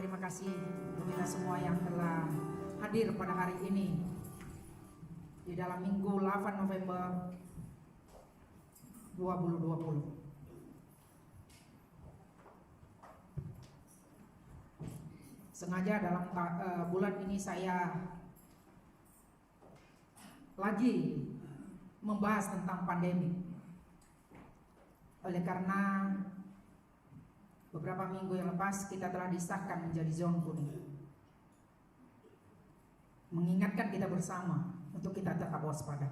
terima kasih untuk kita semua yang telah hadir pada hari ini di dalam Minggu 8 November 2020. Sengaja dalam bulan ini saya lagi membahas tentang pandemi. Oleh karena beberapa minggu yang lepas kita telah disahkan menjadi zona kuning, mengingatkan kita bersama untuk kita tetap waspada.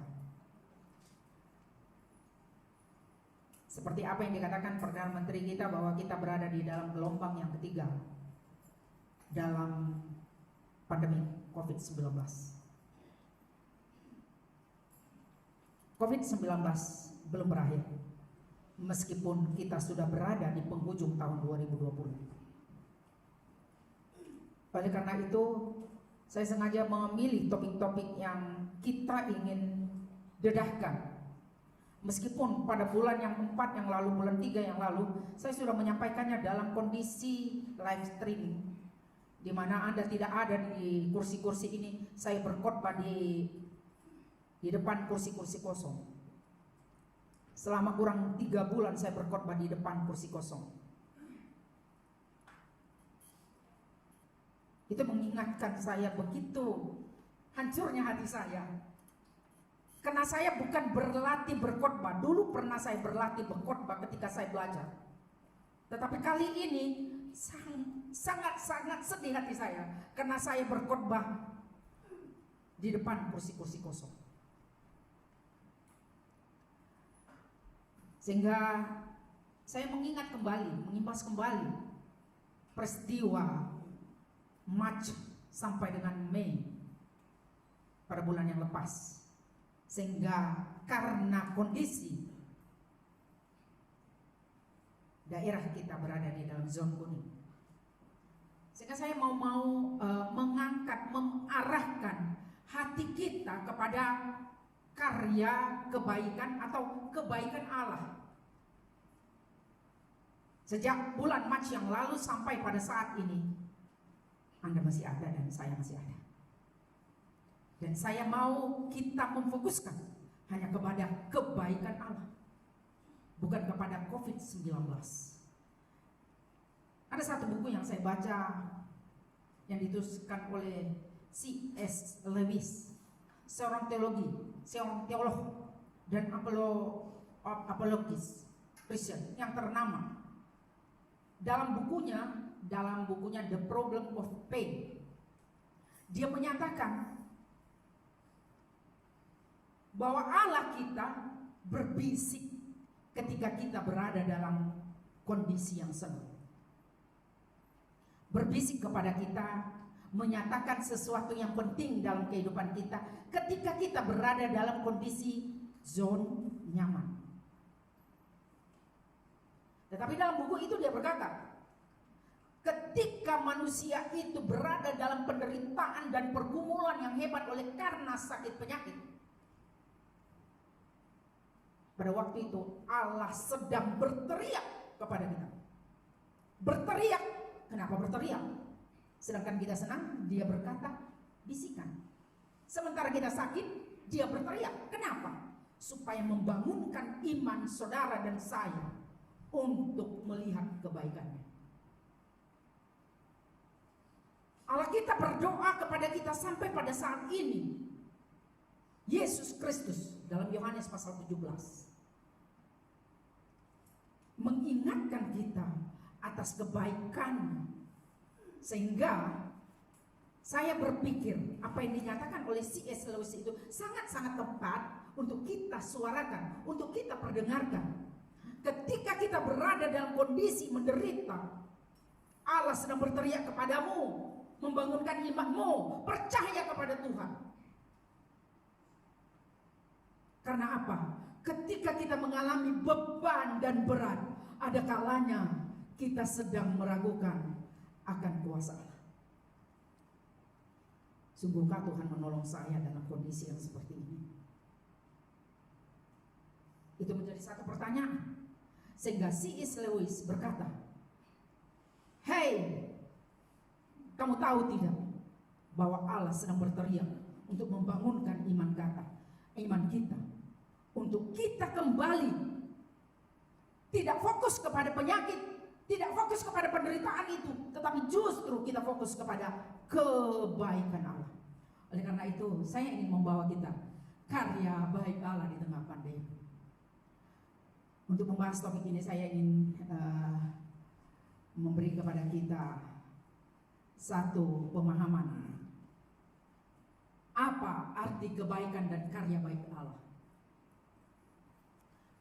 Seperti apa yang dikatakan Perdana Menteri kita bahwa kita berada di dalam gelombang yang ketiga dalam pandemi COVID-19. COVID-19 belum berakhir, meskipun kita sudah berada di penghujung tahun 2020. Oleh karena itu, saya sengaja memilih topik-topik yang kita ingin dedahkan. Meskipun pada bulan yang 4 yang lalu, bulan 3 yang lalu, saya sudah menyampaikannya dalam kondisi live streaming, di mana Anda tidak ada di kursi-kursi ini. Saya berkhotbah di depan kursi-kursi kosong. Selama kurang 3 bulan saya berkhotbah di depan kursi kosong. Itu mengingatkan saya begitu hancurnya hati saya. Karena saya bukan berlatih berkhotbah. Dulu pernah saya berlatih berkhotbah ketika saya belajar. Tetapi kali ini sangat-sangat sedih hati saya karena saya berkhotbah di depan kursi-kursi kosong. Sehingga saya mengimbas kembali peristiwa Maret sampai dengan Mei pada bulan yang lepas. Sehingga karena kondisi daerah kita berada di dalam zona kuning, sehingga saya mau mengangkat, mengarahkan hati kita kepada karya kebaikan atau kebaikan Allah. Sejak bulan Maret yang lalu sampai pada saat ini, Anda masih ada dan saya masih ada. Dan saya mau kita memfokuskan hanya kepada kebaikan Allah, bukan kepada COVID-19. Ada satu buku yang saya baca yang dituliskan oleh C.S. Lewis, seorang teolog dan apologis Kristen yang ternama. Dalam bukunya The Problem of Pain, dia menyatakan bahwa Allah kita berbisik ketika kita berada dalam kondisi yang senang. Berbisik kepada kita, menyatakan sesuatu yang penting dalam kehidupan kita ketika kita berada dalam kondisi zona nyaman. Tetapi dalam buku itu dia berkata, ketika manusia itu berada dalam penderitaan dan pergumulan yang hebat oleh karena sakit penyakit, pada waktu itu Allah sedang berteriak kepada kita. Berteriak. Kenapa berteriak? Sedangkan kita senang, dia berkata bisikan. Sementara kita sakit, dia berteriak. Kenapa? Supaya membangunkan iman saudara dan saya untuk melihat kebaikannya. Allah kita berdoa kepada kita sampai pada saat ini. Yesus Kristus dalam Yohanes pasal 17 mengingatkan kita atas kebaikan, sehingga saya berpikir apa yang dinyatakan oleh C.S. Lewis itu sangat-sangat tepat untuk kita suarakan, untuk kita perdengarkan. Ketika kita berada dalam kondisi menderita, Allah sedang berteriak kepadamu, membangunkan imanmu, percaya kepada Tuhan. Karena apa? Ketika kita mengalami beban dan berat, ada kalanya kita sedang meragukan akan kuasa Allah. Sungguhkah Tuhan menolong saya dalam kondisi yang seperti ini? Itu menjadi satu pertanyaan. Sehingga C.S. Lewis berkata, "Hey, Kamu tahu tidak bahwa Allah sedang berteriak untuk membangunkan iman kita, untuk kita kembali tidak fokus kepada penyakit, tidak fokus kepada penderitaan itu, tetapi justru kita fokus kepada kebaikan Allah. Oleh karena itu, saya ingin membawa kita karya baik Allah di tengah pandemi. Untuk membahas topik ini, saya ingin memberi kepada kita satu pemahaman. Apa arti kebaikan dan karya baik Allah?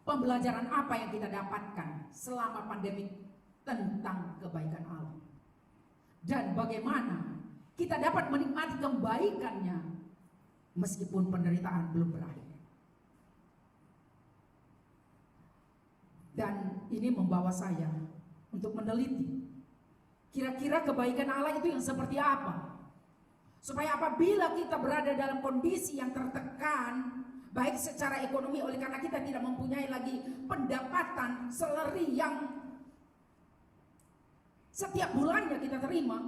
Pembelajaran apa yang kita dapatkan selama pandemi tentang kebaikan Allah? Dan bagaimana kita dapat menikmati kebaikannya meskipun penderitaan belum berakhir? Dan ini membawa saya untuk meneliti kira-kira kebaikan Allah itu yang seperti apa, supaya apabila kita berada dalam kondisi yang tertekan, baik secara ekonomi, oleh karena kita tidak mempunyai lagi pendapatan salary yang setiap bulannya kita terima,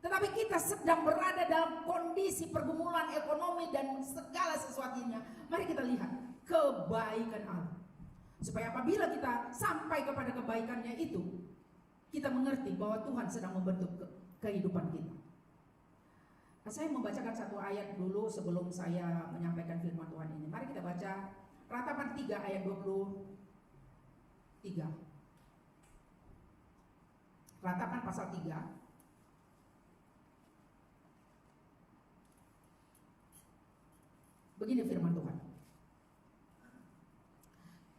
tetapi kita sedang berada dalam kondisi pergumulan ekonomi dan segala sesuatunya, mari kita lihat kebaikan Allah, supaya apabila kita sampai kepada kebaikannya itu, kita mengerti bahwa Tuhan sedang membentuk kehidupan kita. Saya membacakan satu ayat dulu sebelum saya menyampaikan firman Tuhan ini. Mari kita baca Ratapan 3 ayat 23. Ratapan pasal 3. Begini firman Tuhan.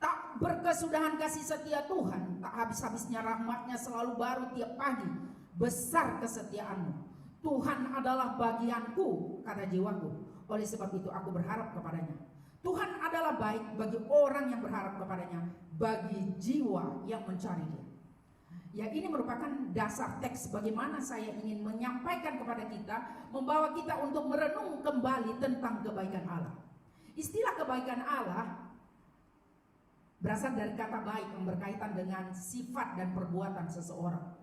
Tak berkesudahan kasih setia Tuhan, tak habis-habisnya rahmatnya selalu baru tiap pagi, besar kesetiaanmu. Tuhan adalah bagianku, kata jiwaku, oleh sebab itu aku berharap kepadanya. Tuhan adalah baik bagi orang yang berharap kepadanya, bagi jiwa yang mencari Dia. Ya, ini merupakan dasar teks bagaimana saya ingin menyampaikan kepada kita, membawa kita untuk merenung kembali tentang kebaikan Allah. Istilah kebaikan Allah berasal dari kata baik yang berkaitan dengan sifat dan perbuatan seseorang.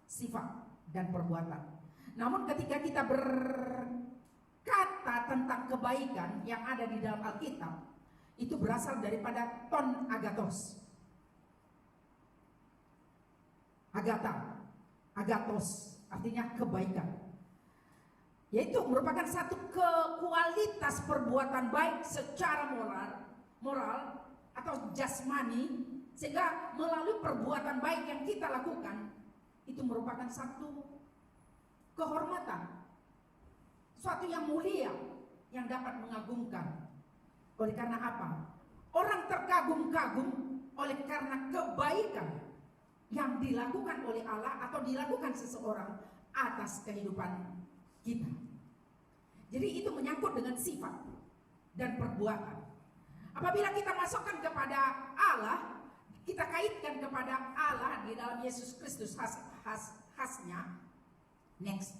Sifat dan perbuatan. Namun ketika kita berkata tentang kebaikan yang ada di dalam Alkitab, itu berasal daripada ton agathos. Agathos artinya kebaikan. Yaitu merupakan satu kualitas perbuatan baik secara moral atau jasmani, sehingga melalui perbuatan baik yang kita lakukan itu merupakan satu kehormatan, suatu yang mulia yang dapat mengagumkan. Oleh karena apa? Orang terkagum-kagum oleh karena kebaikan yang dilakukan oleh Allah atau dilakukan seseorang atas kehidupan kita. Jadi itu menyangkut dengan sifat dan perbuatan. Apabila kita masukkan kepada Allah, kita kaitkan kepada Allah di dalam Yesus Kristus khasnya. Next,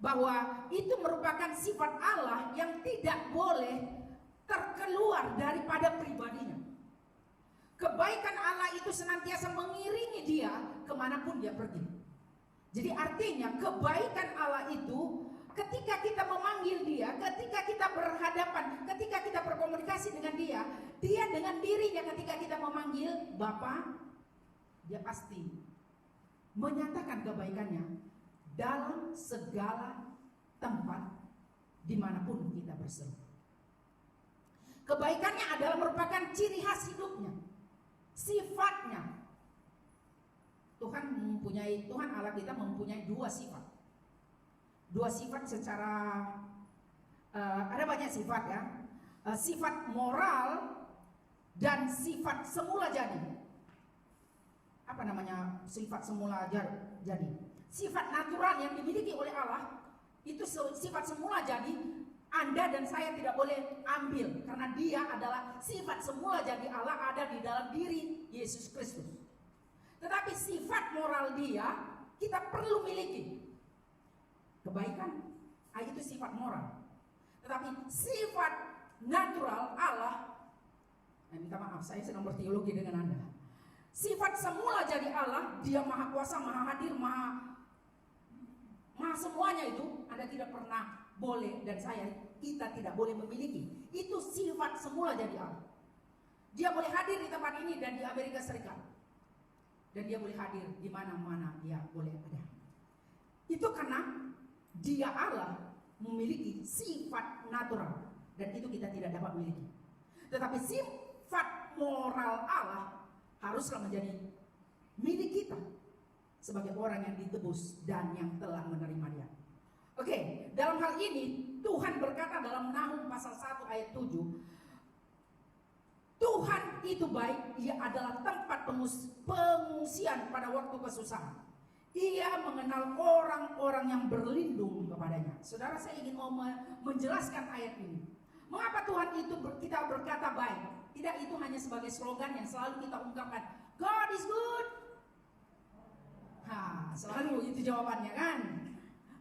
bahwa itu merupakan sifat Allah yang tidak boleh terkeluar daripada pribadinya. Kebaikan Allah itu senantiasa mengiringi dia kemanapun dia pergi. Jadi artinya kebaikan Allah itu ketika kita memanggil dia, ketika kita berhadapan, ketika kita berkomunikasi dengan dia, dia dengan dirinya ketika kita memanggil Bapa, dia pasti menyatakan kebaikannya dalam segala tempat dimanapun kita berseru. Kebaikannya adalah merupakan ciri khas hidupnya, sifatnya. Tuhan Allah kita mempunyai dua sifat. Dua sifat secara ada banyak sifat ya. Sifat moral dan sifat semula jadi. Apa namanya sifat semula jadi? Sifat natural yang dimiliki oleh Allah itu sifat semula jadi, Anda dan saya tidak boleh ambil, karena dia adalah sifat semula jadi Allah ada di dalam diri Yesus Kristus. Tetapi sifat moral dia kita perlu miliki. Kebaikan itu sifat moral. Tetapi sifat natural Allah, minta maaf saya sedang berteologi dengan Anda. Sifat semula jadi Allah, dia maha kuasa, maha hadir, maha semuanya itu Anda tidak pernah boleh, dan kita tidak boleh memiliki. Itu sifat semula jadi Allah. Dia boleh hadir di tempat ini dan di Amerika Serikat, dan dia boleh hadir di mana-mana dia boleh ada. Itu karena dia Allah memiliki sifat natural, dan itu kita tidak dapat miliki. Tetapi sifat moral Allah haruslah menjadi milik kita sebagai orang yang ditebus dan yang telah menerima Dia. Oke, dalam hal ini Tuhan berkata dalam Nahum pasal 1 ayat 7, Tuhan itu baik, Ia adalah tempat pengungsian pada waktu kesusahan. Ia mengenal orang-orang yang berlindung kepadanya. Saudara, saya ingin mau menjelaskan ayat ini. Mengapa Tuhan itu kita berkata baik? Tidak itu hanya sebagai slogan yang selalu kita ungkapkan, God is good. Selalu itu jawabannya kan?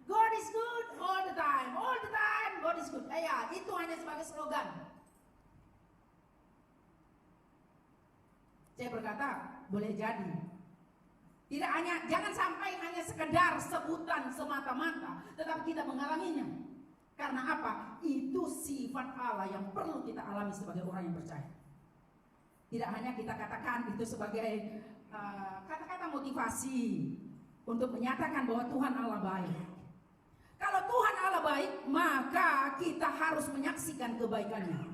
God is good all the time God is good. Ya, itu hanya sebagai slogan. Saya berkata, boleh jadi. Tidak hanya, jangan sampai hanya sekedar sebutan semata-mata, tetapi kita mengalaminya. Karena apa? Itu sifat Allah yang perlu kita alami sebagai orang yang percaya. Tidak hanya kita katakan itu sebagai kata-kata motivasi untuk menyatakan bahwa Tuhan Allah baik. Kalau Tuhan Allah baik, maka kita harus menyaksikan kebaikannya.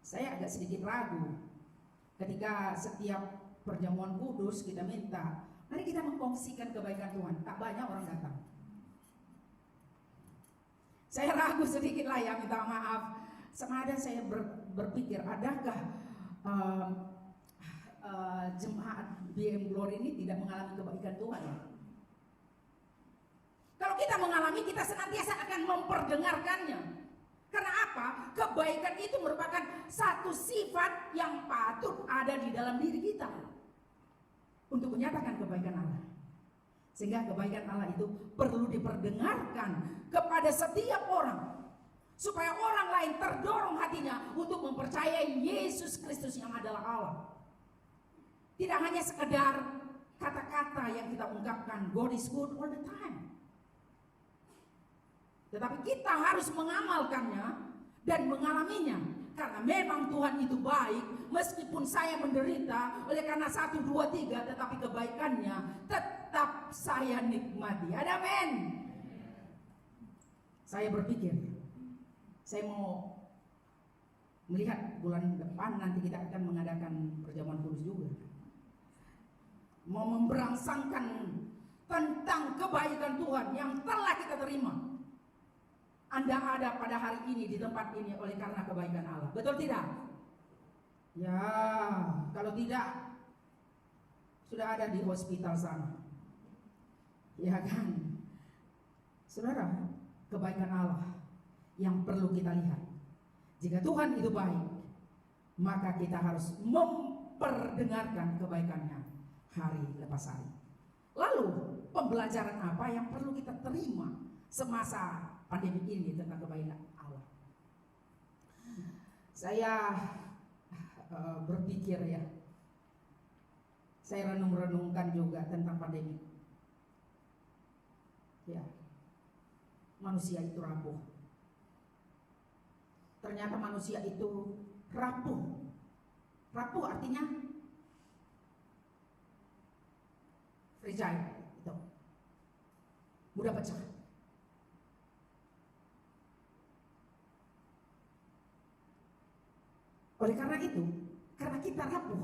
Saya agak sedikit ragu ketika setiap perjamuan kudus kita minta, mari kita mengkongsikan kebaikan Tuhan. Tak banyak orang datang. Saya ragu sedikit lah ya, minta maaf. Sengaja saya berpikir, adakah jemaat BM Glory ini tidak mengalami kebaikan Tuhan ya? Kalau kita mengalami, kita senantiasa akan memperdengarkannya. Karena apa? Kebaikan itu merupakan satu sifat yang patut ada di dalam diri kita untuk menyatakan kebaikan Allah. Sehingga kebaikan Allah itu perlu diperdengarkan kepada setiap orang, supaya orang lain terdorong hatinya untuk mempercayai Yesus Kristus yang adalah Allah. Tidak hanya sekedar kata-kata yang kita ungkapkan, God is good all the time. Tetapi kita harus mengamalkannya dan mengalaminya. Karena memang Tuhan itu baik, meskipun saya menderita oleh karena 1, 2, 3, tetapi kebaikannya tetap saya nikmati. Ada amin. Saya berpikir, saya mau melihat bulan depan nanti kita akan mengadakan perjamuan kudus juga. Mau memberangsangkan tentang kebaikan Tuhan yang telah kita terima. Anda ada pada hari ini di tempat ini oleh karena kebaikan Allah. Betul tidak? Ya, kalau tidak sudah ada di hospital sana. Ya kan? Saudara, kebaikan Allah yang perlu kita lihat. Jika Tuhan itu baik, maka kita harus memperdengarkan kebaikannya hari lepas hari. Lalu, pembelajaran apa yang perlu kita terima semasa pandemi ini tentang kebaikan Allah? Saya berpikir ya, saya renung-renungkan juga tentang pandemi. Ya, manusia itu rapuh. Ternyata manusia itu rapuh. Rapuh artinya fragile, itu mudah pecah. Oleh karena itu, karena kita rapuh,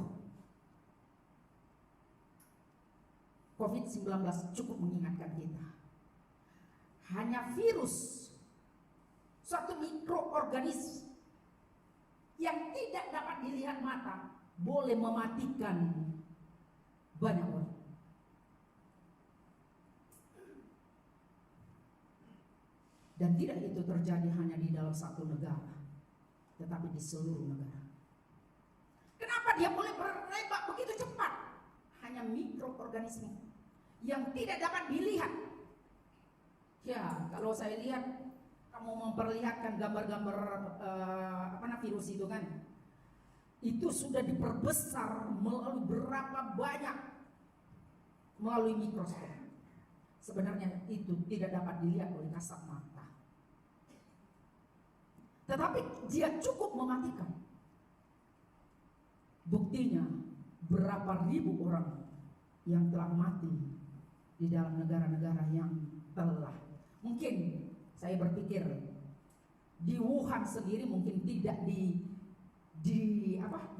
COVID-19 cukup mengingatkan kita. Hanya virus, suatu mikroorganisme yang tidak dapat dilihat mata, boleh mematikan banyak orang. Dan tidak itu terjadi hanya di dalam satu negara, tetapi di seluruh negara. Kenapa dia boleh berlebak begitu cepat? Hanya mikroorganisme yang tidak dapat dilihat. Ya, kalau saya lihat, kamu memperlihatkan gambar-gambar virus itu kan, itu sudah diperbesar melalui berapa banyak, melalui mikroskop. sebenarnya itu tidak dapat dilihat oleh kasat mata. Tetapi dia cukup mematikan. Buktinya berapa ribu orang yang telah mati di dalam negara-negara yang telah. Mungkin saya berpikir di Wuhan sendiri mungkin tidak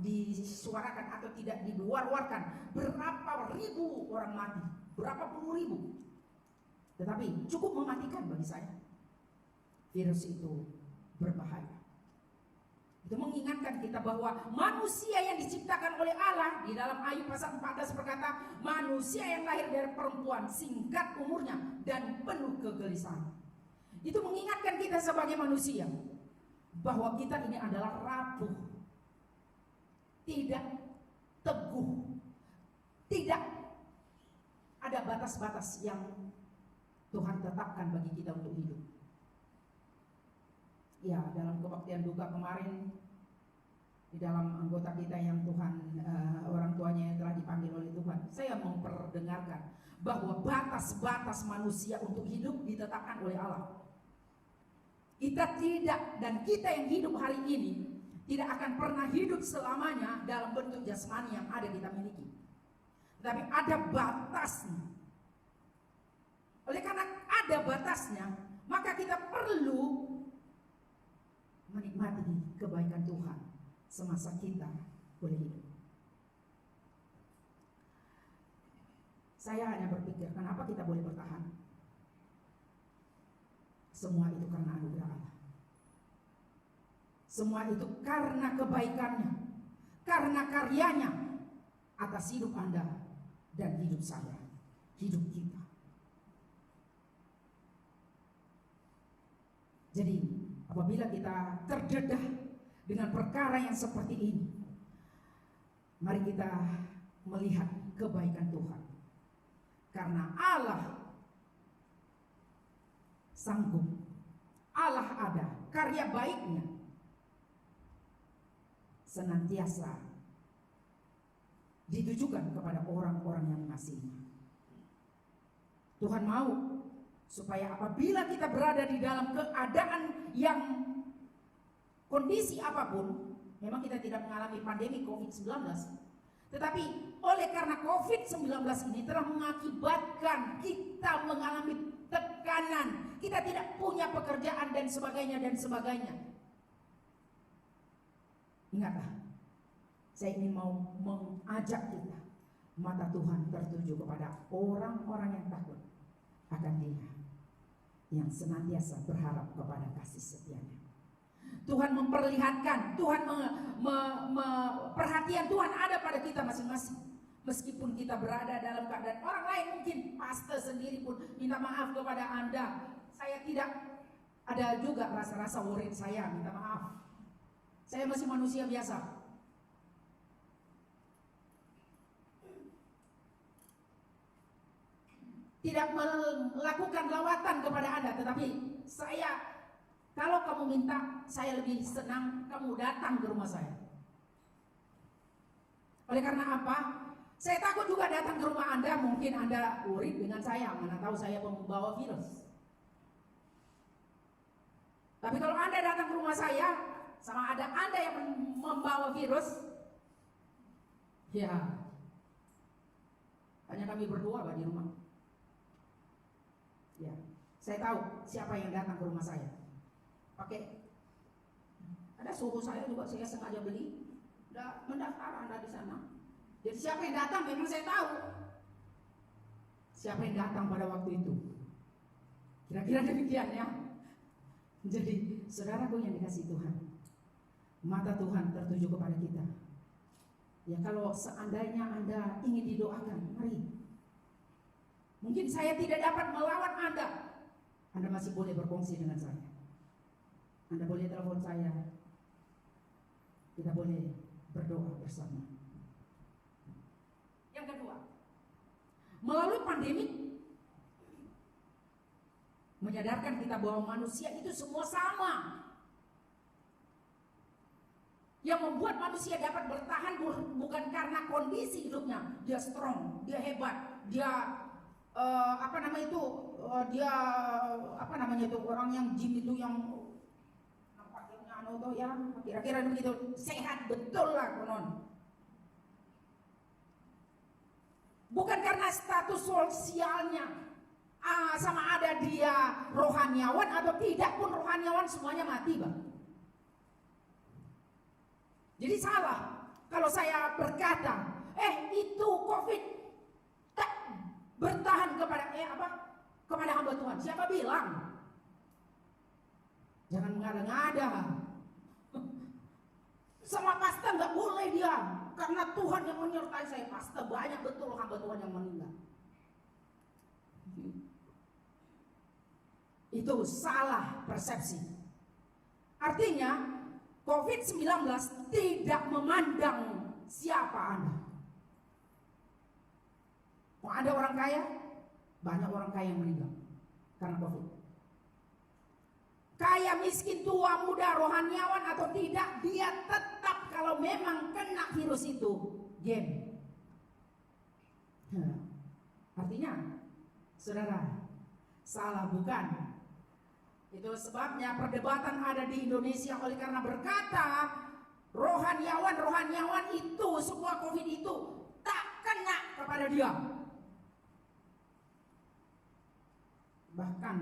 disuarakan atau tidak diluar-luarkan berapa ribu orang mati, berapa puluh ribu. Tetapi cukup mematikan bagi saya. Virus itu berbahaya. Itu mengingatkan kita bahwa manusia yang diciptakan oleh Allah di dalam Ayub pasal 14 berkata, manusia yang lahir dari perempuan singkat umurnya dan penuh kegelisahan. Itu mengingatkan kita sebagai manusia bahwa kita ini adalah rapuh, tidak teguh, tidak ada batas-batas yang Tuhan tetapkan bagi kita untuk hidup. Ya, dalam kebaktian duka kemarin, di dalam anggota kita yang Tuhan, orang tuanya yang telah dipanggil oleh Tuhan, saya memperdengarkan bahwa batas-batas manusia untuk hidup ditetapkan oleh Allah. Kita tidak, dan kita yang hidup hari ini tidak akan pernah hidup selamanya dalam bentuk jasmani yang ada kita miliki. Tapi ada batasnya. Oleh karena ada batasnya, maka kita perlu menikmati kebaikan Tuhan semasa kita boleh hidup. Saya hanya berpikir, kenapa kita boleh bertahan? Semua itu karena anugerah Allah. Semua itu karena kebaikannya, karena karyanya atas hidup Anda dan hidup saya, hidup kita. Jadi apabila kita terdedah dengan perkara yang seperti ini, mari kita melihat kebaikan Tuhan. Karena Allah sanggup, Allah ada, karya baiknya senantiasa ditujukan kepada orang-orang yang mengasihinya. Tuhan mau supaya apabila kita berada di dalam keadaan yang kondisi apapun, memang kita tidak mengalami pandemi COVID-19, tetapi oleh karena COVID-19 ini telah mengakibatkan kita mengalami tekanan, kita tidak punya pekerjaan dan sebagainya dan sebagainya. Ingatlah, saya ingin mau mengajak kita, mata Tuhan tertuju kepada orang-orang yang takut akan Dia, yang senantiasa berharap kepada kasih setia-Nya. Tuhan memperlihatkan, Tuhan perhatian Tuhan ada pada kita masing-masing. Meskipun kita berada dalam keadaan orang lain mungkin pastor sendiri pun minta maaf kepada Anda. Saya tidak ada juga rasa-rasa worried, saya minta maaf. Saya masih manusia biasa. Tidak melakukan lawatan kepada Anda, tetapi saya, kalau kamu minta, saya lebih senang kamu datang ke rumah saya. Oleh karena apa? Saya takut juga datang ke rumah Anda, mungkin Anda worried dengan saya, mana tahu saya membawa virus. Tapi kalau Anda datang ke rumah saya, sama ada Anda yang membawa virus, ya hanya kami berdua di rumah. Ya, saya tahu siapa yang datang ke rumah saya. Pakai ada suhu saya juga, saya sengaja beli, udah mendaftar Anda di sana. Jadi siapa yang datang memang saya tahu siapa yang datang pada waktu itu. Kira-kira demikian ya. Jadi saudaraku yang dikasihi Tuhan, mata Tuhan tertuju kepada kita. Ya, kalau seandainya Anda ingin didoakan, mari. Mungkin saya tidak dapat melawan Anda masih boleh berfungsi dengan saya. Anda boleh telepon saya, kita boleh berdoa bersama. Yang kedua, melalui pandemi menyadarkan kita bahwa manusia itu semua sama. Yang membuat manusia dapat bertahan bukan karena kondisi hidupnya, dia strong, dia hebat, dia dia apa namanya itu, orang yang jin itu yang nampaknya tuh ya, kira-kira begitu, sehat betul lah konon. Bukan karena status sosialnya, sama ada dia rohaniawan atau tidak pun rohaniawan, semuanya mati, Bang. Jadi salah kalau saya berkata, itu COVID tak bertahan kepada hamba Tuhan. Siapa bilang? Jangan mengada-ngada. Sama pastor nggak boleh dia, karena Tuhan yang menyertai saya. Pastor banyak betul hamba Tuhan yang meninggal. Itu salah persepsi. Artinya COVID-19 tidak memandang siapa Anda. Mau ada orang kaya, banyak orang kaya yang meninggal karena COVID. Kaya, miskin, tua, muda, rohaniawan atau tidak, dia tetap kalau memang kena virus itu game. Artinya, saudara, salah bukan? Itu sebabnya perdebatan ada di Indonesia oleh karena berkata rohaniawan itu, semua COVID itu tak kena kepada dia. Bahkan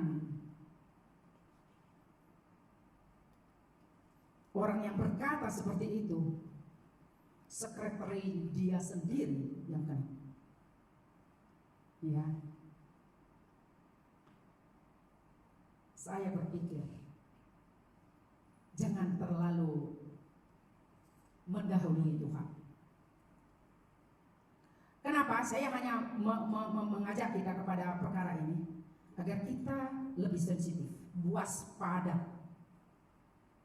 orang yang berkata seperti itu, sekretari dia sendiri yang kena. Ya. Saya berpikir, jangan terlalu mendahului Tuhan. Kenapa? Saya hanya mengajak kita kepada perkara ini agar kita lebih sensitif, waspada.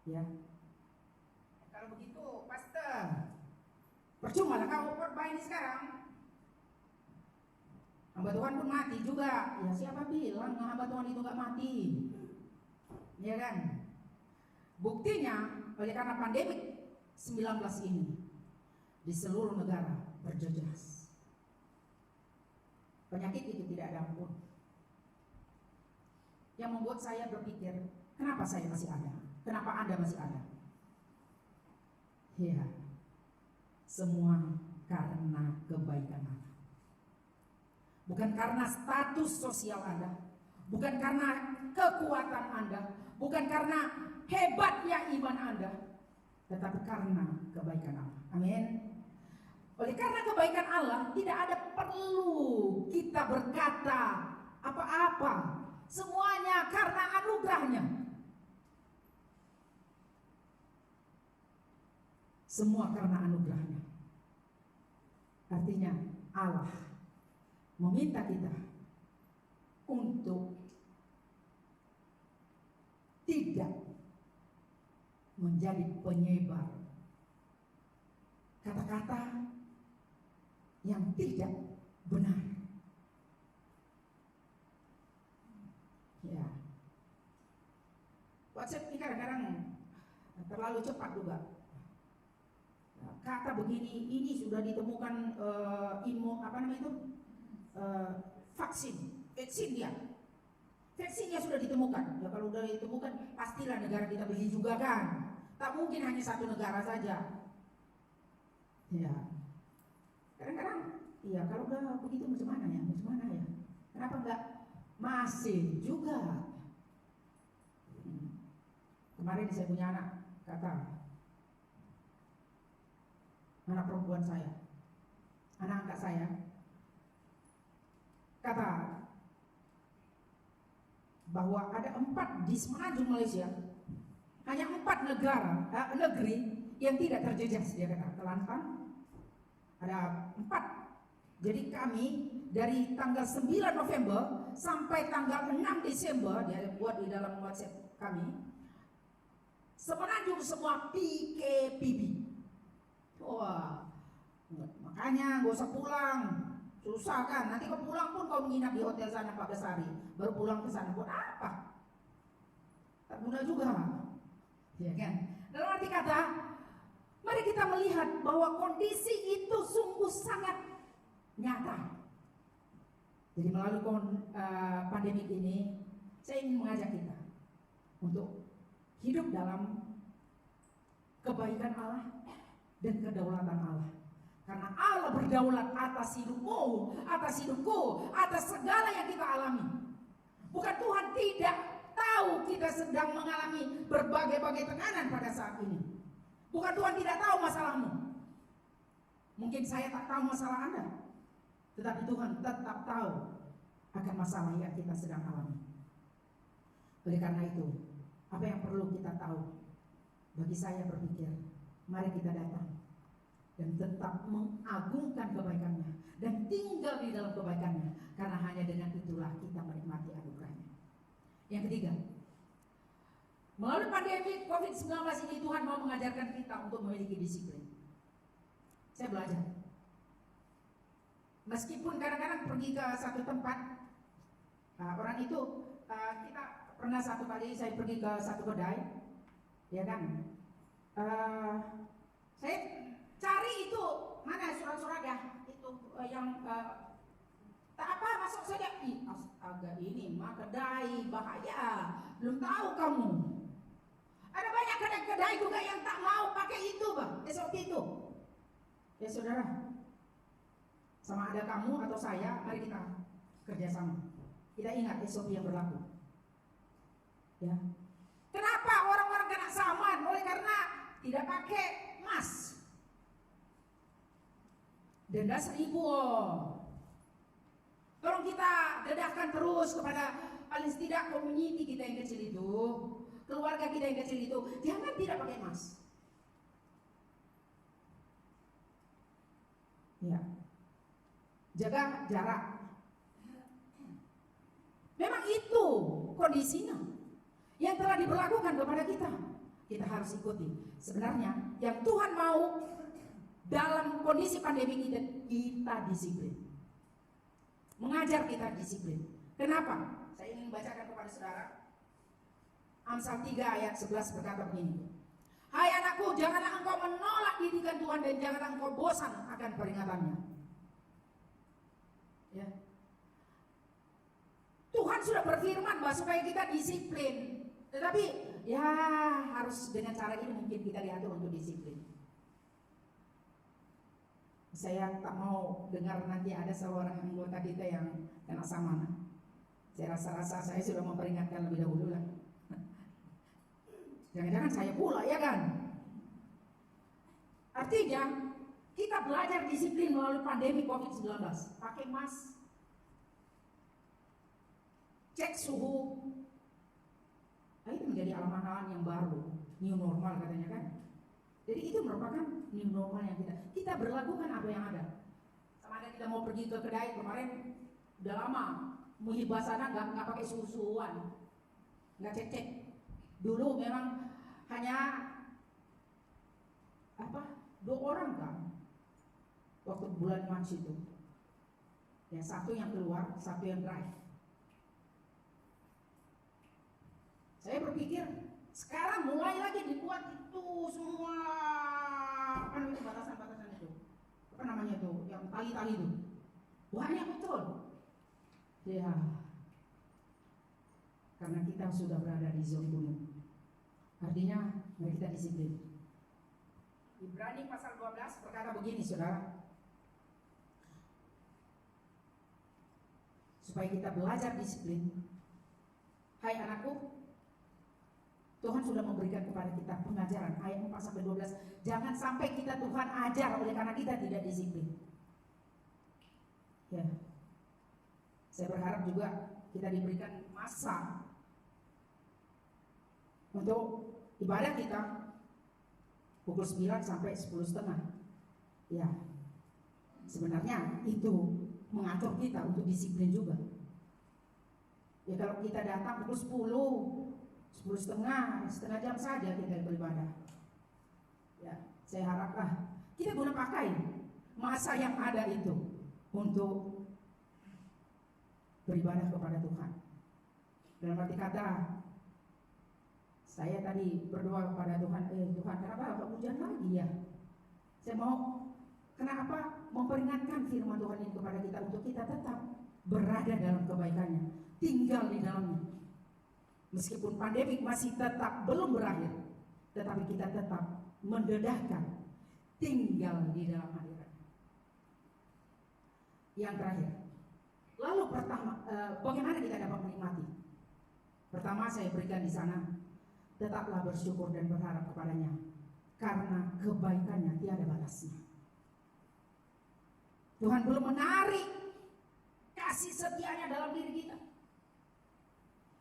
Ya. Kalau begitu, pastor, percuma lah kau khotbah ini sekarang. Hamba Tuhan pun mati juga. Ya siapa bilang hamba Tuhan itu gak mati? Ya kan? Buktinya oleh karena pandemi 19 ini di seluruh negara berjejas. Penyakit itu tidak ada ampun. Yang membuat saya berpikir, kenapa saya masih ada? Kenapa Anda masih ada? Ya, semua karena kebaikan Anda. Bukan karena status sosial Anda, bukan karena kekuatan Anda, bukan karena hebatnya iman Anda, tetapi karena kebaikan Allah. Amin. Oleh karena kebaikan Allah, tidak ada perlu kita berkata apa-apa. Semuanya karena anugerahnya. Semua karena anugerahnya. Artinya Allah meminta kita untuk tidak menjadi penyebar kata-kata yang tidak benar. Ya, WhatsApp ini kadang-kadang terlalu cepat juga. Kata begini, ini sudah ditemukan vaksin dia. Vaksinnya sudah ditemukan. Ya kalau sudah ditemukan, pastilah negara kita beli juga kan. Tak mungkin hanya satu negara saja. Ya. Kadang-kadang, iya kalau udah begitu macam mana ya? Kenapa enggak masih juga? Kemarin saya punya anak, kata anak perempuan saya, anak angkat saya, kata bahwa ada 4 di semenanjung Malaysia, hanya 4 negeri yang tidak terjejas. Dia kata Kelantan ada 4. Jadi kami dari tanggal 9 November sampai tanggal 6 Desember, dia buat di dalam WhatsApp kami, semenanjung semua PKPB. Wah, makanya gak usah pulang, susah kan. Nanti kau pulang pun kau menginap di hotel sana 14 hari, baru pulang ke sana buat apa? Tak guna juga, ya kan? Dalam arti kata, mari kita melihat bahwa kondisi itu sungguh sangat nyata. Jadi melalui pandemi ini, saya ingin mengajak kita untuk hidup dalam kebaikan Allah dan kedaulatan Allah. Karena Allah berdaulat atas hidupmu, atas hidupku, atas segala yang kita alami. Bukan Tuhan tidak tahu kita sedang mengalami berbagai-bagai tekanan pada saat ini. Bukan Tuhan tidak tahu masalahmu. Mungkin saya tak tahu masalah Anda, tetapi Tuhan tetap tahu akan masalah yang kita sedang alami. Oleh karena itu, apa yang perlu kita tahu? Bagi saya berpikir, mari kita datang dan tetap mengagungkan kebaikannya dan tinggal di dalam kebaikannya, karena hanya dengan itulah kita menikmati anugerahnya. Yang ketiga, melalui pandemi COVID-19 ini Tuhan mau mengajarkan kita untuk memiliki disiplin. Saya belajar, meskipun kadang-kadang pergi ke satu tempat, orang itu kita pernah satu kali saya pergi ke satu kedai, ya kan, saya cari itu mana surat-surat ya itu yang tak apa masuk saja. Astaga, ini mah kedai bahaya, belum tahu kamu. Ada banyak kedai juga yang tak mau pakai itu bang, SOP itu. Ya saudara, sama ada kamu atau saya, mari kita kerjasama. Kita ingat SOP yang berlaku. Ya. Kenapa orang-orang kena saman? Oleh karena tidak pakai mask. Denda 1.000. Tolong kita dedahkan terus kepada paling tidak community kita yang kecil itu, keluarga kita yang kecil itu, jangan tidak pakai mask. Ya. Jaga jarak. Memang itu kondisinya yang telah diberlakukan kepada kita. Kita harus ikuti. Sebenarnya yang Tuhan mau dalam kondisi pandemi ini, kita disiplin. Mengajar kita disiplin. Kenapa? Saya ingin bacakan kepada saudara. Amsal 3 ayat 11 berkata begini. Hai anakku, janganlah engkau menolak didikan Tuhan dan janganlah engkau bosan akan peringatannya. Ya. Tuhan sudah berfirman bahwa supaya kita disiplin. Tetapi ya harus dengan cara ini mungkin kita diatur untuk disiplin. Saya tak mau dengar nanti ada seorang anggota kita yang kena saman. Saya rasa saya sudah memperingatkan lebih dahulu lah. Jangan-jangan saya pula, ya kan? Artinya kita belajar disiplin melalui pandemi COVID-19. Pakai mask, cek suhu. Nah, itu menjadi amalan yang baru, new normal katanya kan. Jadi itu merupakan new normal yang kita berlakukan apa yang ada. Sama ada kita mau pergi ke kedai kemarin, udah lama menghibah sana nggak pakai suhu-suhuan, nggak cek-cek. Dulu memang hanya 2 orang kan waktu bulan Maret itu. Ya, 1 yang keluar, 1 yang drive. Saya berpikir sekarang mulai lagi dibuat itu semua itu batasan-batasan itu. Apa namanya itu? Yang tali-tali itu. Banyak betul. Ya. Karena kita sudah berada di zona kuning. Artinya mari kita disiplin. Ibrani pasal 12 berkata begini saudara. Supaya kita belajar disiplin. Hai anakku, Tuhan sudah memberikan kepada kita pengajaran ayat 4-12. Jangan sampai kita Tuhan ajar oleh karena kita tidak disiplin. Ya. Saya berharap juga kita diberikan masa untuk ibadah kita pukul 9 sampai 10:30. Ya. Sebenarnya itu mengatur kita untuk disiplin juga. Ya kalau kita datang pukul 10:30, setengah jam saja kita beribadah. Ya, saya haraplah kita guna pakai masa yang ada itu untuk beribadah kepada Tuhan. Dalam arti kata, saya tadi berdoa kepada Tuhan, Tuhan kenapa hujan lagi ya? Saya mau kenapa memperingatkan firman Tuhan ini kepada kita untuk kita tetap berada dalam kebaikannya, tinggal di dalamnya. Meskipun pandemik masih tetap belum berakhir, tetapi kita tetap mendedahkan tinggal di dalam hadirat. Yang terakhir, lalu bagaimana kita dapat menikmati? Pertama, saya berikan di sana, tetaplah bersyukur dan berharap kepadanya, karena kebaikannya tiada batasnya. Tuhan belum menarik kasih setianya dalam diri kita.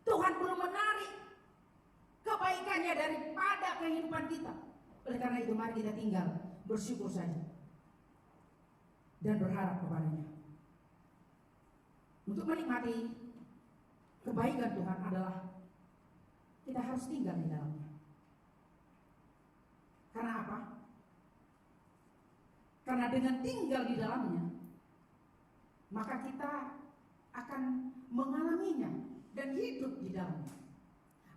Tuhan belum menarik kebaikannya daripada kehidupan kita. Oleh karena itu mari kita tinggal bersyukur saja dan berharap kepadanya. Untuk menikmati kebaikan Tuhan adalah kita harus tinggal di dalamnya. Karena apa? Karena dengan tinggal di dalamnya, maka kita akan mengalaminya dan hidup di dalamnya.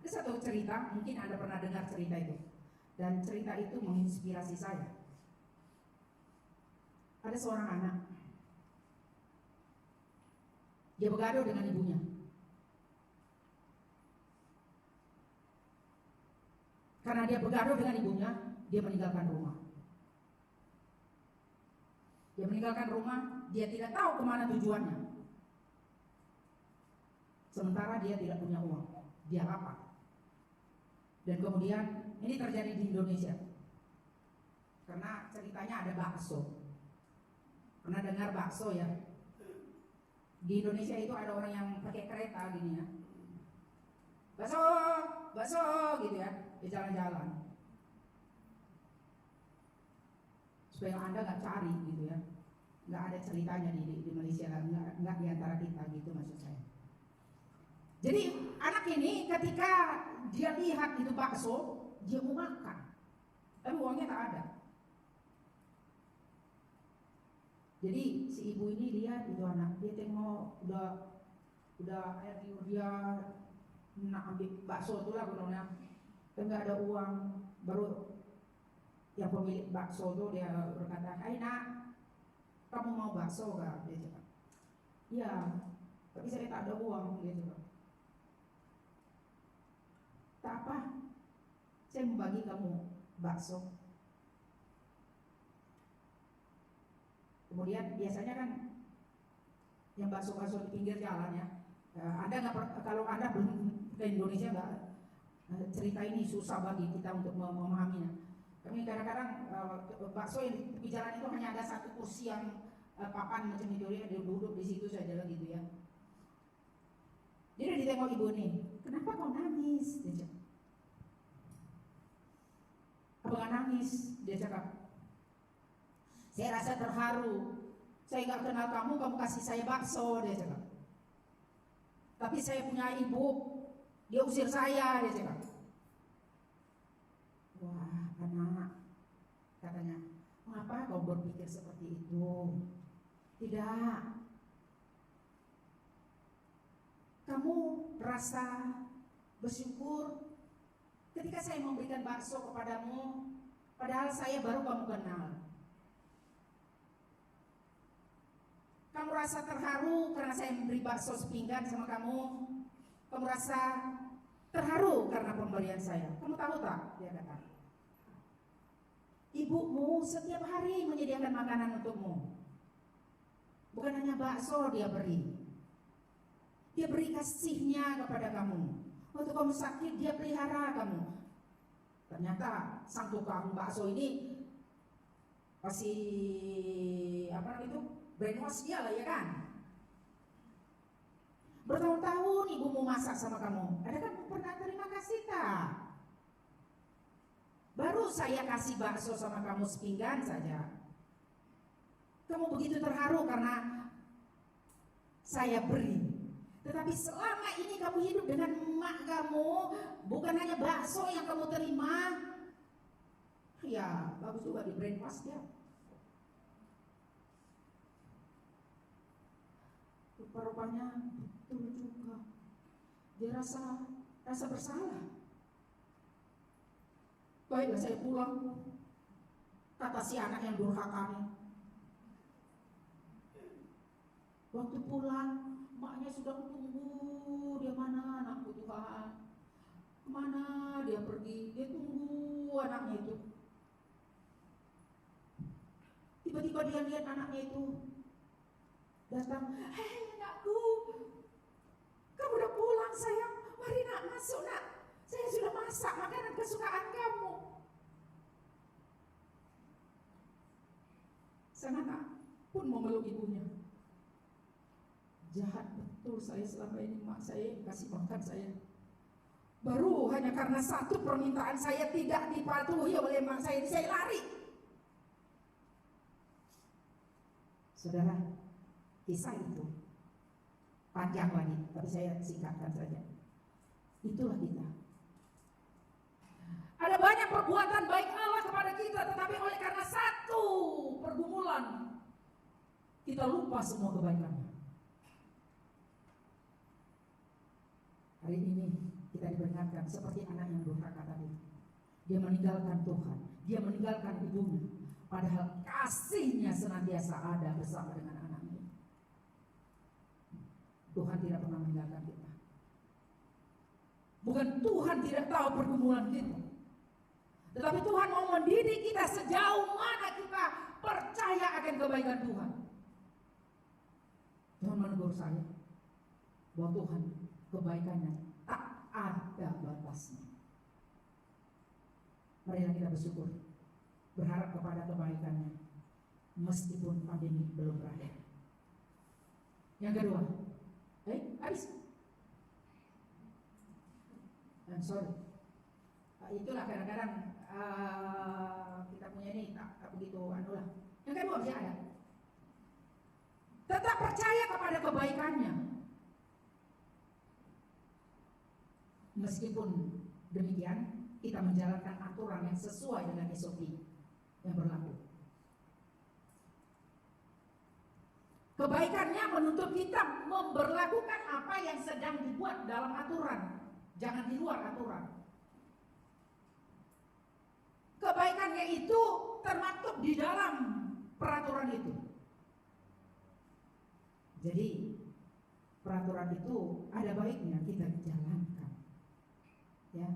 Ada satu cerita, mungkin Anda pernah dengar cerita itu, dan cerita itu menginspirasi saya. Ada seorang anak, dia bergaduh dengan ibunya. Karena dia bergaduh dengan ibunya, dia meninggalkan rumah. Dia meninggalkan rumah, dia tidak tahu kemana tujuannya. Sementara dia tidak punya uang, dia lapar. Dan kemudian ini terjadi di Indonesia. Karena ceritanya ada bakso. Pernah dengar bakso ya? Di Indonesia itu ada orang yang pakai kereta gini ya. Bakso, bakso gitu ya, di jalan-jalan. Supaya Anda nggak cari gitu ya, nggak ada ceritanya di Malaysia, nggak di antara kita gitu maksud saya. Jadi anak ini ketika dia lihat itu bakso, dia mau makan, tapi uangnya tak ada. Jadi si ibu ini lihat itu anak, dia tengok udah air liur dia nak ambil bakso itu lah benar-benar, tapi nggak ada uang. Baru yang pemilik bakso itu dia berkata, "Hai nak, kamu mau bakso gak?" Dia cakap, "Iya, tapi saya tak ada uang." Dia cakap, "Tak apa, saya membagi kamu bakso." Kemudian biasanya kan yang bakso-bakso di pinggir jalan ya, kalau Anda belum ke Indonesia nggak, cerita ini susah bagi kita untuk memahaminya. Kami kadang-kadang bakso yang di tepi jalan itu hanya ada satu kursi yang papan macam itu ya, dia duduk di situ saja gitu ya. Jadi ditengok ibu nih, "Kenapa kau nangis?" Dia cakap. "Apa nggak nangis?" Dia cakap. "Saya rasa terharu. Saya nggak kenal kamu, kamu kasih saya bakso." Dia cakap. "Tapi saya punya ibu, dia usir saya." Dia cakap. "Wah, anak," katanya, "mengapa kau berpikir seperti itu? Tidak. Kamu rasa bersyukur ketika saya memberikan bakso kepadamu, padahal saya baru kamu kenal. Kamu rasa terharu karena saya memberi bakso sepinggan sama kamu. Kamu rasa terharu karena pemberian saya. Kamu tahu tak?" Dia kata, "Ibumu setiap hari menyediakan makanan untukmu. Bukan hanya bakso dia beri. Dia beri kasihnya kepada kamu. Waktu kamu sakit dia pelihara kamu." Ternyata sang tukang bakso ini masih brainwash dia lah ya kan. Bertahun-tahun ibumu masak sama kamu. Adakah kamu pernah terima kasih tak? Baru saya kasih bakso sama kamu sepinggan saja. Kamu begitu terharu karena saya beri. Tetapi selama ini kamu hidup dengan emak kamu, bukan hanya bakso yang kamu terima." Ya, bagus juga di brainwash dia. Rupa-rupanya betul juga. Dia rasa bersalah. "Baiklah saya pulang," kata si anak yang durhaka ini. Waktu pulang Maknya sudah tunggu, dia mana anakku Tuhan, kemana dia pergi, dia tunggu anaknya itu. Tiba-tiba dia lihat anaknya itu datang, hei anakku, kamu udah pulang sayang, mari nak masuk nak, saya sudah masak makanan kesukaan kamu. Sang anak pun memeluk ibunya. Jahat betul saya selama ini, mak saya kasih makan saya. Baru hanya karena satu permintaan saya tidak dipatuhi oleh mak saya lari. Saudara, kisah itu panjang lagi, tapi saya singkatkan saja. Itulah kita. Ada banyak perbuatan baik Allah kepada kita, tetapi oleh karena satu pergumulan kita lupa semua kebaikannya. Hari ini kita diperingatkan seperti anak yang durhaka tadi. Dia meninggalkan Tuhan, dia meninggalkan ibunya, padahal kasihnya senantiasa ada bersama dengan anaknya. Tuhan tidak pernah meninggalkan kita. Bukan Tuhan tidak tahu pergumulan kita, tetapi Tuhan mau mendidik kita sejauh mana kita percaya akan kebaikan Tuhan. Tuhan menegur saya bahwa Tuhan kebaikannya tak ada batasnya. Marilah kita bersyukur, berharap kepada kebaikannya meskipun pandemi belum berakhir. Yang kedua, habis. Sorry. Itulah kadang-kadang kita punya ini tak begitu anulah. Yang kedua masih ada. Tetap percaya kepada kebaikannya. Meskipun demikian, kita menjalankan aturan yang sesuai dengan SOP yang berlaku. Kebaikannya menuntut kita memberlakukan apa yang sedang dibuat dalam aturan, jangan di luar aturan. Kebaikannya itu termaktub di dalam peraturan itu. Jadi peraturan itu ada baiknya kita jalankan. Ya,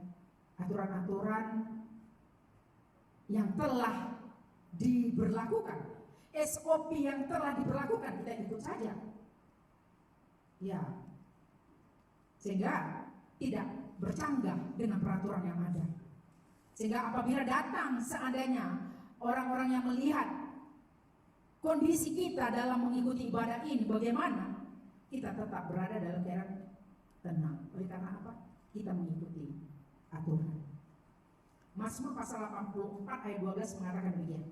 aturan-aturan yang telah diberlakukan, SOP yang telah diberlakukan kita ikut saja. Ya, sehingga tidak bercanggah dengan peraturan yang ada. Sehingga apabila datang seandainya orang-orang yang melihat kondisi kita dalam mengikuti ibadah ini bagaimana, kita tetap berada dalam keadaan tenang. Oleh karena apa? Kita mengikuti aturan. Mazmur pasal 84 ayat 12 mengatakan demikian.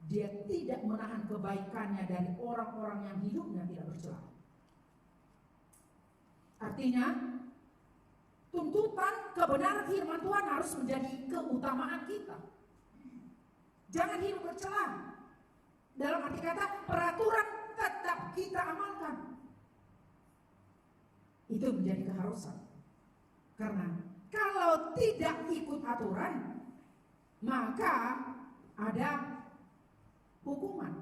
Dia tidak menahan kebaikannya dari orang-orang yang hidupnya tidak bercela. Artinya, tuntutan kebenaran firman Tuhan harus menjadi keutamaan kita. Jangan hidup bercela. Dalam arti kata, peraturan tetap kita amalkan. Itu menjadi keharusan. Karena kalau tidak ikut aturan, maka ada hukuman.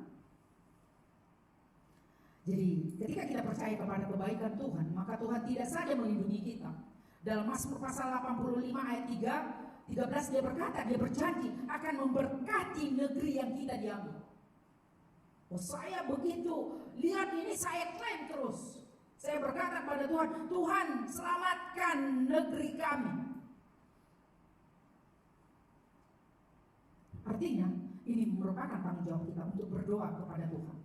Jadi ketika kita percaya kepada kebaikan Tuhan, maka Tuhan tidak saja melindungi kita. Dalam Mazmur pasal 85 ayat 13 dia berkata, dia berjanji akan memberkati negeri yang kita diambil. Oh, saya begitu, lihat ini saya klaim terus. Saya berkata kepada Tuhan, Tuhan selamatkan negeri kami. Artinya ini merupakan tanggung jawab kita untuk berdoa kepada Tuhan,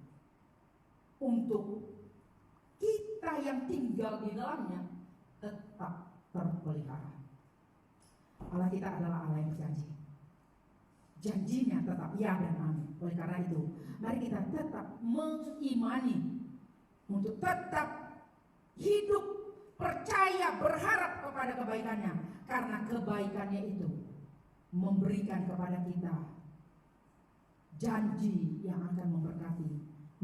untuk kita yang tinggal di dalamnya tetap terpelihara. Allah kita adalah Allah yang berjanji. Janjinya tetap ya dan amin. Oleh karena itu, mari kita tetap mengimani untuk tetap hidup, percaya, berharap kepada kebaikannya. Karena kebaikannya itu memberikan kepada kita janji yang akan memberkati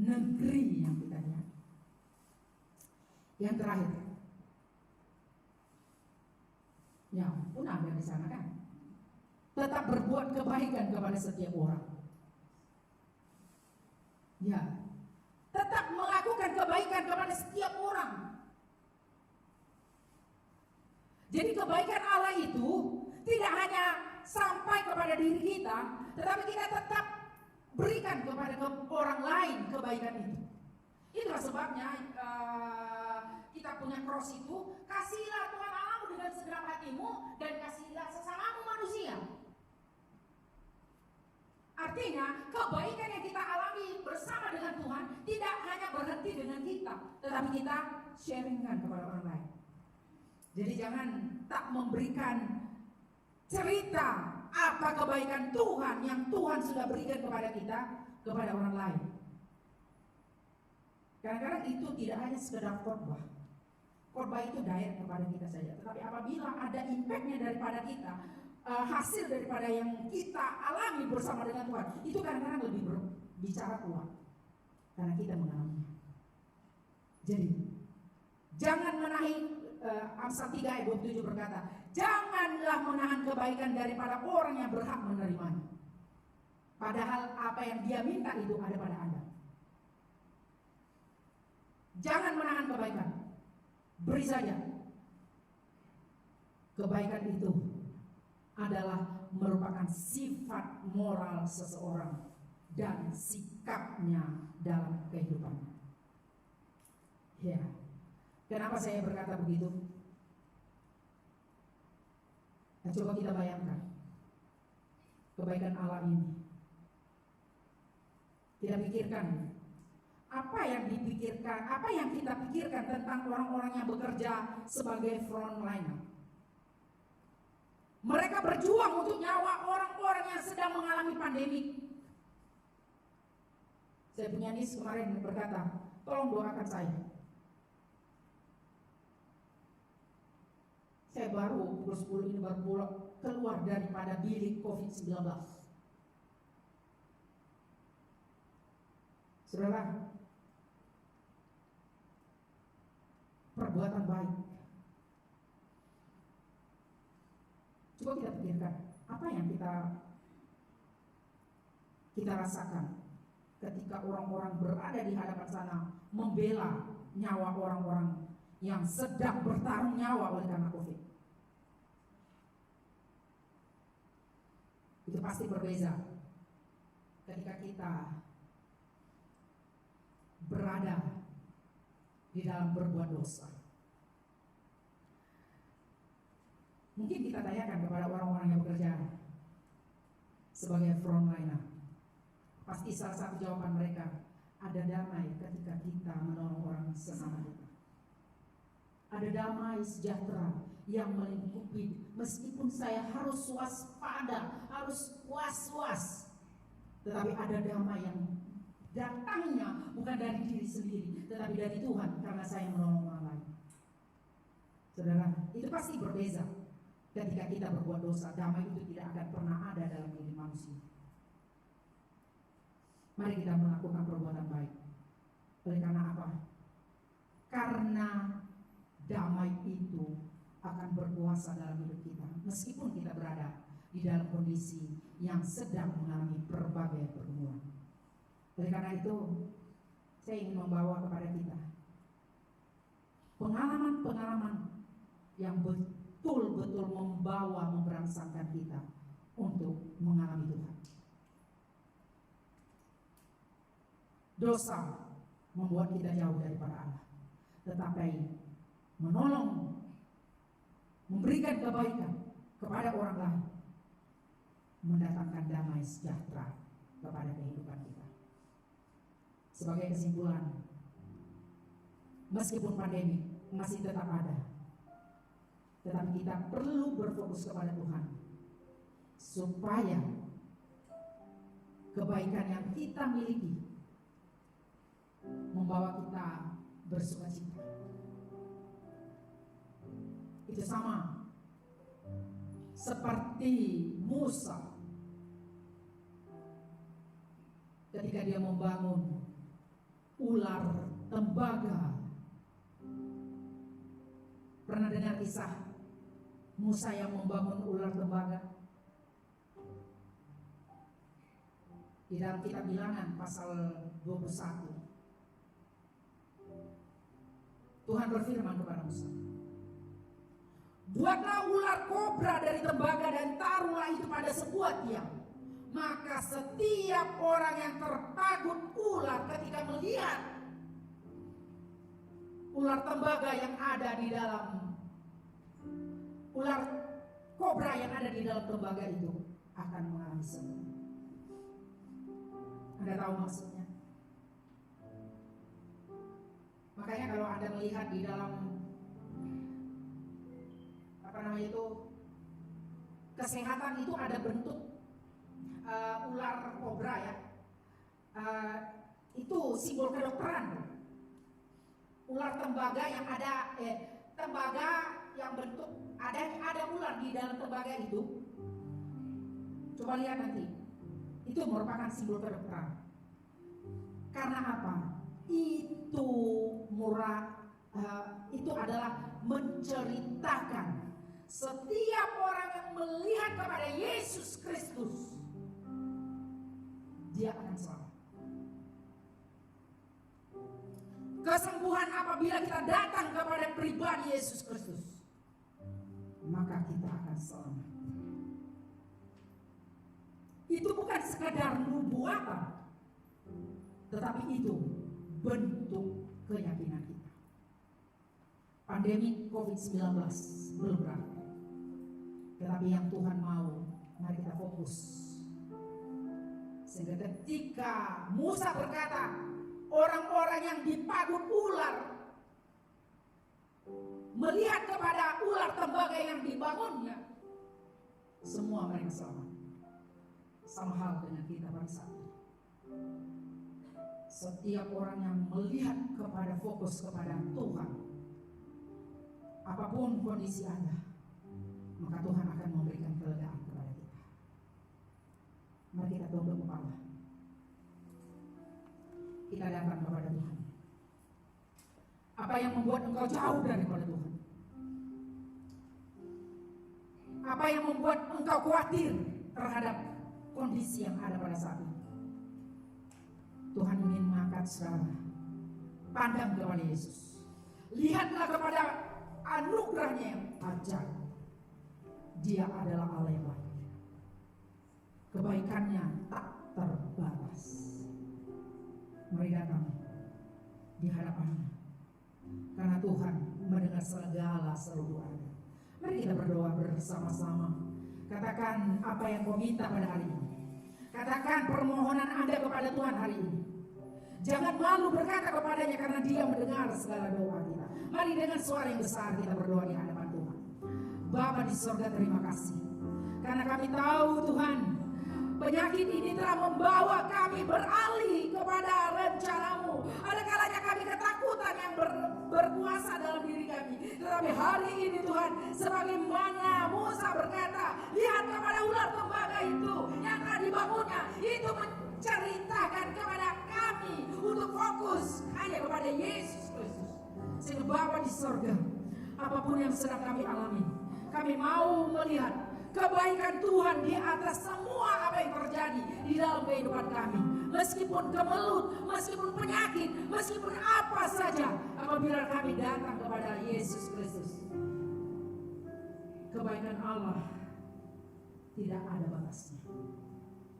negeri yang kita lihat. Yang terakhir, ya pun ada di sana kan, tetap berbuat kebaikan kepada setiap orang. Ya, tetap melakukan kebaikan kepada setiap orang. Jadi kebaikan Allah itu tidak hanya sampai kepada diri kita, tetapi kita tetap berikan kepada orang lain kebaikan itu. Itulah sebabnya kita punya cross itu, kasihilah Tuhan Allahmu dengan segenap hatimu dan kasihilah sesamamu manusia. Artinya kebaikan yang kita alami bersama dengan Tuhan tidak hanya berhenti dengan kita, tetapi kita sharingkan kepada orang lain. Jadi jangan tak memberikan cerita apa kebaikan Tuhan yang Tuhan sudah berikan kepada kita kepada orang lain. Kadang-kadang itu tidak hanya sekedar khotbah. Khotbah itu direct kepada kita saja. Tetapi apabila ada impactnya daripada kita, hasil daripada yang kita alami bersama dengan Tuhan, itu kadang-kadang lebih berbicara kuat karena kita mengalaminya. Jadi jangan menahan, Amsal 3 ayat 27 berkata, janganlah menahan kebaikan daripada orang yang berhak menerimanya, padahal apa yang dia minta itu ada pada Anda. Jangan menahan kebaikan, beri saja. Kebaikan itu adalah merupakan sifat moral seseorang dan sikapnya dalam kehidupannya. Ya, kenapa saya berkata begitu? Nah, coba kita bayangkan kebaikan Allah ini. Kita pikirkan apa yang kita pikirkan tentang orang-orang yang bekerja sebagai frontliner. Mereka berjuang untuk nyawa orang-orang yang sedang mengalami pandemi. Saya punya nis kemarin berkata, tolong doakan saya. Saya baru pukul 10 ini baru keluar daripada bilik COVID-19. Saudara, perbuatan baik. Coba kita pikirkan apa yang kita rasakan ketika orang-orang berada di hadapan sana membela nyawa orang-orang yang sedang bertarung nyawa oleh karena COVID. Itu pasti berbeza ketika kita berada di dalam berbuat dosa. Mungkin kita tanyakan kepada orang-orang yang bekerja sebagai frontliner, pasti salah satu jawaban mereka, ada damai ketika kita menolong orang sesama kita. Ada damai sejahtera yang melingkupi, meskipun saya harus waspada, harus was-was, tetapi ada damai yang datangnya bukan dari diri sendiri, tetapi dari Tuhan karena saya menolong orang lain. Saudara, itu pasti berbeza. Ketika kita berbuat dosa, damai itu tidak akan pernah ada dalam diri manusia. Mari kita melakukan perbuatan baik. Oleh karena apa? Karena damai itu akan berkuasa dalam hidup kita, meskipun kita berada di dalam kondisi yang sedang mengalami berbagai pergumulan. Oleh karena itu, saya ingin membawa kepada kita pengalaman-pengalaman yang betul-betul merangsangkan kita untuk mengalami Tuhan. Dosa membuat kita jauh daripada Allah, tetapi menolong, memberikan kebaikan kepada orang lain, mendatangkan damai sejahtera kepada kehidupan kita. Sebagai kesimpulan, meskipun pandemi masih tetap ada, tetapi kita perlu berfokus kepada Tuhan supaya kebaikan yang kita miliki membawa kita bersukacita. Itu sama seperti Musa ketika dia membangun ular tembaga. Pernah dengar kisah Musa yang membangun ular tembaga? Di dalam kitab Bilangan pasal 21, Tuhan berfirman kepada Musa, Buatlah ular kobra dari tembaga dan taruhlah itu pada sebuah tiang. Maka setiap orang yang terpagut ular ketika melihat ular tembaga yang ada di dalam ular kobra yang ada di dalam tembaga itu akan mengalami sembuh. Anda tahu maksudnya? Makanya kalau Anda melihat di dalam kesehatan itu ada bentuk ular kobra ya. Itu simbol kedokteran. Ular tembaga yang ada tembaga yang bentuk ada ular di dalam tembaga itu. Coba lihat nanti. Itu merupakan simbol kedokteran. Karena apa? Itu adalah menceritakan setiap orang yang melihat kepada Yesus Kristus, dia akan selamat. Kesembuhan apabila kita datang kepada pribadi Yesus Kristus, maka kita akan selamat. Itu bukan sekadar nubuatan, tetapi itu bentuk keyakinan kita. Pandemi COVID-19 belum berakhir, tetapi yang Tuhan mau, mari kita fokus. Sehingga ketika Musa berkata, orang-orang yang dipagut ular melihat kepada ular tembaga yang dibangunnya, semua mereka selamat. Sama hal dengan kita pada saat ini. Setiap orang yang melihat kepada fokus kepada Tuhan, apapun kondisi Anda, maka Tuhan akan memberikan kelegaan kepada kita. Mari kita tunduk kepala. Kita datang kepada Tuhan. Apa yang membuat engkau jauh daripada Tuhan? Apa yang membuat engkau khawatir terhadap kondisi yang ada pada saat ini? Tuhan ingin mengangkat saudara. Pandang kepada Yesus. Lihatlah kepada anugerahnya yang ajaib. Dia adalah Allah yang baik. Kebaikannya tak terbatas. Mari datang di hadapannya. Karena Tuhan mendengar segala seru doa. Mari kita berdoa bersama-sama. Katakan apa yang kau minta pada hari ini. Katakan permohonan Anda kepada Tuhan hari ini. Jangan malu berkata kepadanya karena Dia mendengar segala doa kita. Mari dengan suara yang besar kita berdoa di hadapan Tuhan. Bapa di surga, terima kasih. Karena kami tahu Tuhan, penyakit ini telah membawa kami beralih kepada rencana-Mu. Ada kalanya kami ketakutan yang berkuasa dalam diri kami. Tetapi hari ini Tuhan, sebagaimana Musa berkata, lihat kepada ular tembaga itu yang telah dibangunnya, itu menceritakan kepada kami untuk fokus hanya kepada Yesus Kristus. Sehingga Bapa di surga, apapun yang sedang kami alami, kami mau melihat kebaikan Tuhan di atas semua apa yang terjadi di dalam kehidupan kami. Meskipun kemelut, meskipun penyakit, meskipun apa saja, apabila kami datang kepada Yesus Kristus, kebaikan Allah tidak ada batasnya.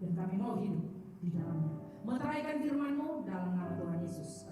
Dan kami mau hidup di dalamnya. Meteraikan firman-Mu dalam nama Tuhan Yesus.